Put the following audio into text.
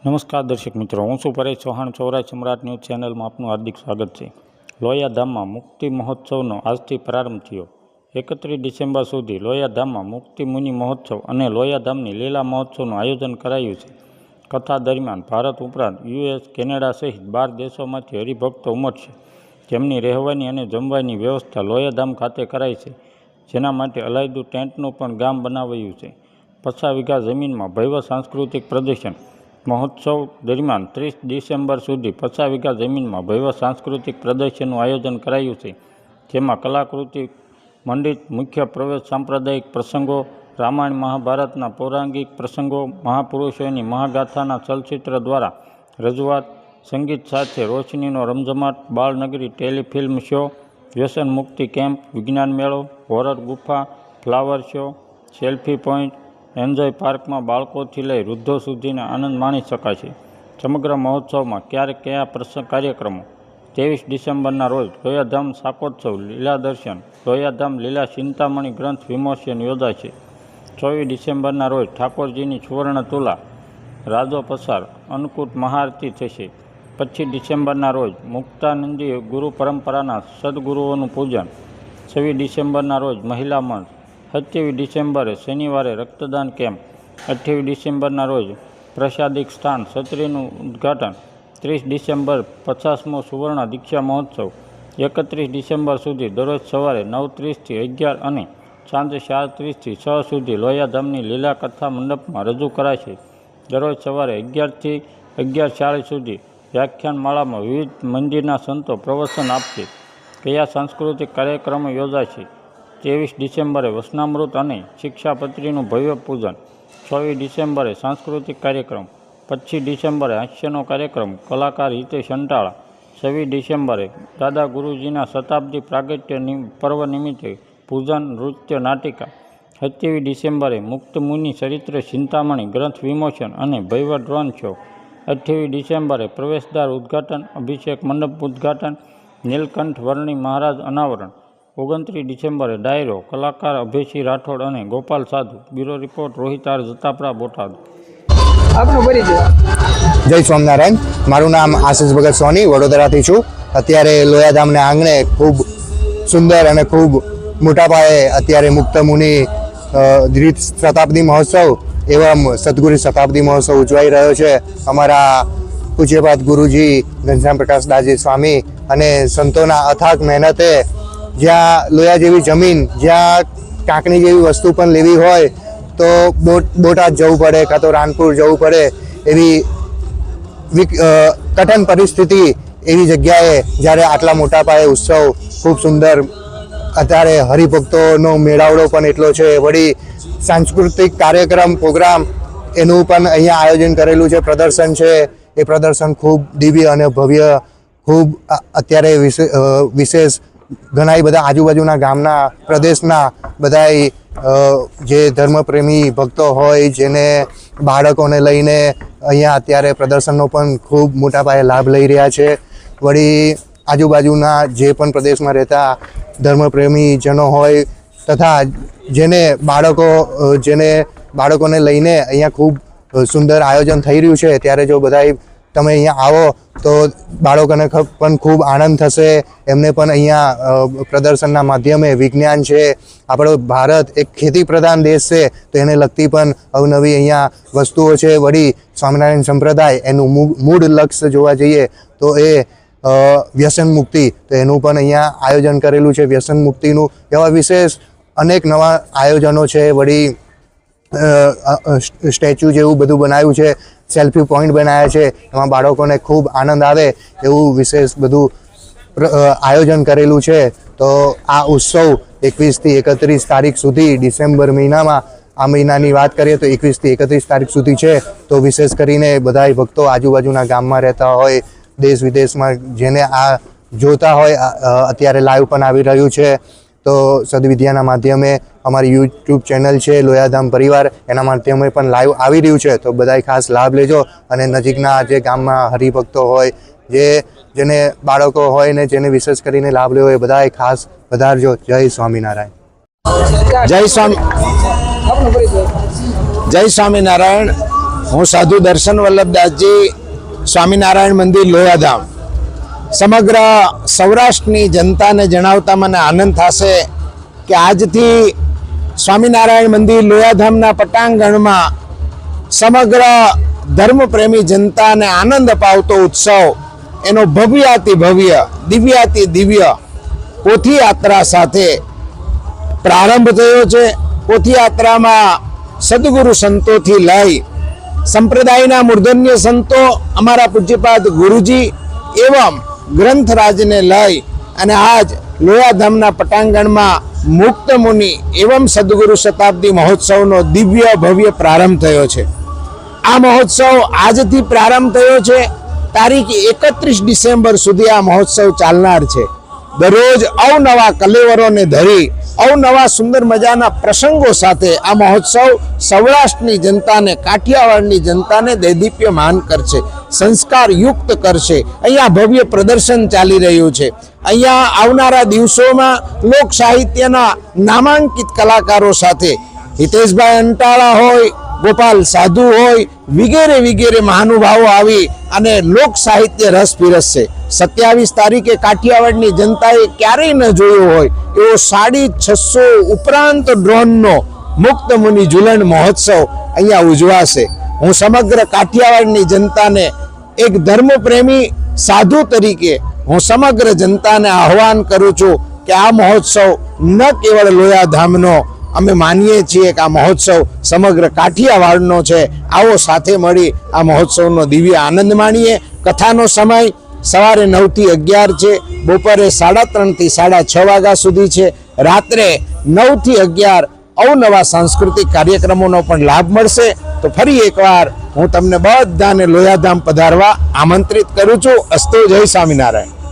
નમસ્કાર દર્શક મિત્રો, હું છું પરેશ ચૌહાણ. સૌરાષ્ટ્ર સમ્રાટ ન્યૂઝ ચેનલમાં આપનું હાર્દિક સ્વાગત છે. લોયાધામમાં મુક્તિ મહોત્સવનો આજથી પ્રારંભ થયો. 31 ડિસેમ્બર સુધી લોયાધામમાં મુક્તિ મુનિ મહોત્સવ અને લોયાધામની લીલા મહોત્સવનું આયોજન કરાયું છે. કથા દરમિયાન ભારત ઉપરાંત US, કેનેડા સહિત 12 દેશોમાંથી હરિભક્તો ઉમટશે. જેમની રહેવાની અને જમવાની વ્યવસ્થા લોયાધામ ખાતે કરાઈ છે, જેના માટે અલાયદું ટેન્ટનું પણ ગામ બનાવાયું છે. 50 વીઘા જમીનમાં ભવ્ય સાંસ્કૃતિક પ્રદર્શન. મહોત્સવ દરમિયાન 30 ડિસેમ્બર સુધી 50 વીઘા જમીનમાં ભવ્ય સાંસ્કૃતિક પ્રદર્શનનું આયોજન કરાયું છે, જેમાં કલાકૃતિ મંડિત, મુખ્ય પ્રવેશ, સાંપ્રદાયિક પ્રસંગો, રામાયણ મહાભારતના પૌરાણિક પ્રસંગો, મહાપુરુષોની મહાગાથાના ચલચિત્ર દ્વારા રજૂઆત, સંગીત સાથે રોશનીનો રમઝમાટ, બાળનગરી ટેલિફિલ્મ શો, વ્યસન મુક્તિ કેમ્પ, વિજ્ઞાન મેળો, હોરર ગુફા, flower show, selfie point, enjoy પાર્કમાં બાળકોથી લઈ વૃદ્ધો સુધીને આનંદ માણી શકાશે. સમગ્ર મહોત્સવમાં કયા કાર્યક્રમો? 23 ડિસેમ્બરના રોજ લોયાધામ શાકોત્સવ, લીલા દર્શન, લોયાધામ લીલા ચિંતામણી ગ્રંથ વિમોચન યોજાશે. 24 ડિસેમ્બરના રોજ ઠાકોરજીની સુવર્ણ તુલા, રાજો પસાર, અન્નકૂટ મહાઆરતી થશે. 25 ડિસેમ્બરના રોજ મુક્તાનંદી ગુરુ પરંપરાના સદગુરુઓનું પૂજન. 26 ડિસેમ્બરના રોજ મહિલા મંચ. 27 ડિસેમ્બરે શનિવારે રક્તદાન કેમ્પ. 28 ડિસેમ્બરના રોજ પ્રસાદિક સ્થાન છત્રીનું ઉદ્ઘાટન. 30 ડિસેમ્બર 50મો સુવર્ણ દીક્ષા મહોત્સવ. 31 ડિસેમ્બર સુધી દરરોજ સવારે 9:30 થી 11 અને સાંજે 4:30 થી 6 સુધી લોયાધામની લીલા કથા મંડપમાં રજૂ કરાશે. દરરોજ સવારે 11 થી 11:40 સુધી વ્યાખ્યાનમાળામાં વિવિધ મંદિરના સંતો પ્રવચન આપશે. કયા સાંસ્કૃતિક કાર્યક્રમો યોજાશે? 23 ડિસેમ્બરે વચનામૃત અને શિક્ષાપત્રીનું ભવ્ય પૂજન. 24 ડિસેમ્બરે સાંસ્કૃતિક કાર્યક્રમ. 25 ડિસેમ્બરે હાસ્યનો કાર્યક્રમ, કલાકાર હિતેશ અંટાળા. 26 ડિસેમ્બરે દાદા ગુરુજીના શતાબ્દી પ્રાગટ્ય પર્વ નિમિત્તે પૂજન, નૃત્ય, નાટિકા. 27 ડિસેમ્બરે મુક્ત મુનિ ચરિત્ર ચિંતામણી ગ્રંથ વિમોચન અને ભવ્ય ડ્રોન શો. 28 ડિસેમ્બરે પ્રવેશદ્વાર ઉદ્ઘાટન, અભિષેક મંડપ ઉદ્ઘાટન, નીલકંઠ વર્ણી મહારાજ અનાવરણ. 29 ડિસેમ્બરે ડાયરો, કલાકાર અભયસિંહ રાઠોડ અને Gopal Sadhu. Bureau report Rohit R Jatapara, Botad. જય સ્વામિનારાયણ. મારું નામ આશીષ ભગત સોની, વડોદરાથી છું. અત્યારે લોયાધામના આંગણે ખૂબ સુંદર અને ખૂબ મોટા પાયે અત્યારે મુક્ત મુનિ દ્વિત શતાબ્દી મહોત્સવ એવં સદગુરુ શતાબ્દી મહોત્સવ ઉજવાઈ રહ્યો છે. અમારા પૂજ્યપાદ ગુરુજી ઘનશ્યામ પ્રકાશ દાસજી સ્વામી અને સંતોના અથાગ મહેનતે જ્યાં લોયા જેવી જમીન, જ્યાં કાંકણી જેવી વસ્તુ પણ લેવી હોય તો બોટાદ જવું પડે કાં તો રાણપુર જવું પડે, એવી કઠિન પરિસ્થિતિ એવી જગ્યાએ જ્યારે આટલા મોટા પાયે ઉત્સવ ખૂબ સુંદર, અત્યારે હરિભક્તોનો મેળાવડો પણ એટલો છે, વળી સાંસ્કૃતિક કાર્યક્રમ પ્રોગ્રામ એનું પણ અહીંયા આયોજન કરેલું છે. પ્રદર્શન છે, એ પ્રદર્શન ખૂબ દિવ્ય અને ભવ્ય, ખૂબ અત્યારે વિશેષ ઘણા બધા આજુબાજુના ગામના પ્રદેશના બધા જે ધર્મપ્રેમી ભક્તો હોય, જેને બાળકોને લઈને અહીંયા અત્યારે પ્રદર્શનનો પણ ખૂબ મોટા પાયે લાભ લઈ રહ્યા છે. વળી આજુબાજુના જે પણ પ્રદેશમાં રહેતા ધર્મપ્રેમી જનો હોય તથા જેને બાળકોને લઈને અહીંયા ખૂબ સુંદર આયોજન થઈ રહ્યું છે, ત્યારે જો બધા તમે અહીંયા આવો તો બાળકોને પણ ખૂબ આનંદ થશે. એમને પણ અહીંયા પ્રદર્શનના માધ્યમે વિજ્ઞાન છે, આપણો ભારત એક ખેતી પ્રધાન દેશ છે, તો એને લગતી પણ અવનવી અહીંયા વસ્તુઓ છે. વળી સ્વામિનારાયણ સંપ્રદાય એનું મૂળ લક્ષ્ય જોવા જઈએ તો એ વ્યસન મુક્તિ, તો એનું પણ અહીંયા આયોજન કરેલું છે. વ્યસન મુક્તિનું એવા વિશેષ અનેક નવા આયોજનો છે. વળી સ્ટેચ્યુ જેવું બધું બનાવ્યું છે, સેલ્ફી પોઈન્ટ બનાવ્યા છે, એમાં બાળકોને ખૂબ આનંદ આવે એવું વિશેષ બધું આયોજન કરેલું છે. તો આ ઉત્સવ 21 થી 31 તારીખ સુધી ડિસેમ્બર મહિનામાં, આ મહિનાની વાત કરીએ તો 21 થી 31 તારીખ સુધી છે. તો વિશેષ કરીને બધા ભક્તો આજુબાજુના ગામમાં રહેતા હોય, દેશ વિદેશમાં જેને આ જોતા હોય, અત્યારે લાઈવ પણ આવી રહ્યું છે, તો સદવિદ્યાના માધ્યમે અમારી યુટ્યુબ ચેનલ છે લોયાધામ પરિવાર, એના માધ્યમે પણ લાઈવ આવી રહ્યું છે. તો બધાય ખાસ લાભ લેજો અને નજીકના જે ગામમાં હરિભક્તો હોય, જેને બાળકો હોય ને જેને વિશેષ કરીને લાભ લેવો હોય, બધાય ખાસ વધારજો. જય સ્વામિનારાયણ. જય સ્વામિનારાયણ. હું સાધુ દર્શન વલ્લભદાસજી, સ્વામિનારાયણ મંદિર લોયાધામ. સમગ્ર સૌરાષ્ટ્રની જનતાને જણાવતા મને આનંદ થશે કે આજથી સ્વામિનારાયણ મંદિર લોયાધામના પટાંગણમાં સમગ્ર ધર્મપ્રેમી જનતાને આનંદ અપાવતો ઉત્સવ એનો ભવ્યાતિ ભવ્ય, દિવ્યાતિ દિવ્ય પોથીયાત્રા સાથે પ્રારંભ થયો છે. પોથીયાત્રામાં સદગુરુ સંતોથી લઈ સંપ્રદાયના મૂર્ધન્ય સંતો, અમારા પૂજ્યપાદ ગુરુજી એવં ગ્રંથરાજને લઈ અને આજ લોયાધામના પટાંગણમાં મુક્ત મુનિ એવં સદગુરુ શતાબ્દી મહોત્સવનો દિવ્ય ભવ્ય પ્રારંભ થયો છે. આ મહોત્સવ આજથી પ્રારંભ થયો છે. તારીખ 31 ડિસેમ્બર સુધી આ મહોત્સવ ચાલનાર છે. દરરોજ અવનવા કલેવરોને ધરી અવનવા સુંદર મજાના પ્રસંગો સાથે આ મહોત્સવ સૌરાષ્ટ્રની જનતાને, કાઠિયાવાડની જનતાને દૈદીપ્યમાન કરશે, સંસ્કાર યુક્ત કરશે. અહીંયા ભવ્ય પ્રદર્શન ચાલી રહ્યું છે. અહીંયા આવનારા દિવસોમાં લોક સાહિત્યના નામાંકિત કલાકારો સાથે હિતેશભાઈ અંટાળા હોય, ગોપાલ સાધુ હોય, વગેરે વગેરે મહાનુભાવો આવી અને લોક સાહિત્ય રસ પીરસશે. 27 તારીખે કાઠિયાવાડની જનતાએ ક્યારેય ન જોયો હોય એવો 650 ઉપરાંત ડ્રોનનો મુક્ત મુનિ ઝુલણ મહોત્સવ અહીંયા ઉજવાશે. હું સમગ્ર કાઠિયાવાડની જનતાને એક ધર્મપ્રેમી સાધુ તરીકે હું સમગ્ર જનતાને આહ્વાન કરું છું કે આ મહોત્સવ ન કેવળ લોયાધામનો અમે માનીએ છીએ કે આ મહોત્સવ સમગ્ર કાઠિયાવાડનો છે. આવો સાથે મળી આ મહોત્સવનો દિવ્ય આનંદ માણીએ. કથાનો સમય સવારે 9 થી 11 છે, બપોરે 3:30 થી 6:30 વાગ્યા સુધી છે, રાત્રે 9 થી 11 અવનવા સાંસ્કૃતિક કાર્યક્રમોનો પણ લાભ મળશે. તો ફરી એકવાર હું તમને બધાને લોયાધામ પધારવા આમંત્રિત કરું છું. અસ્તો, જય સ્વામિનારાયણ.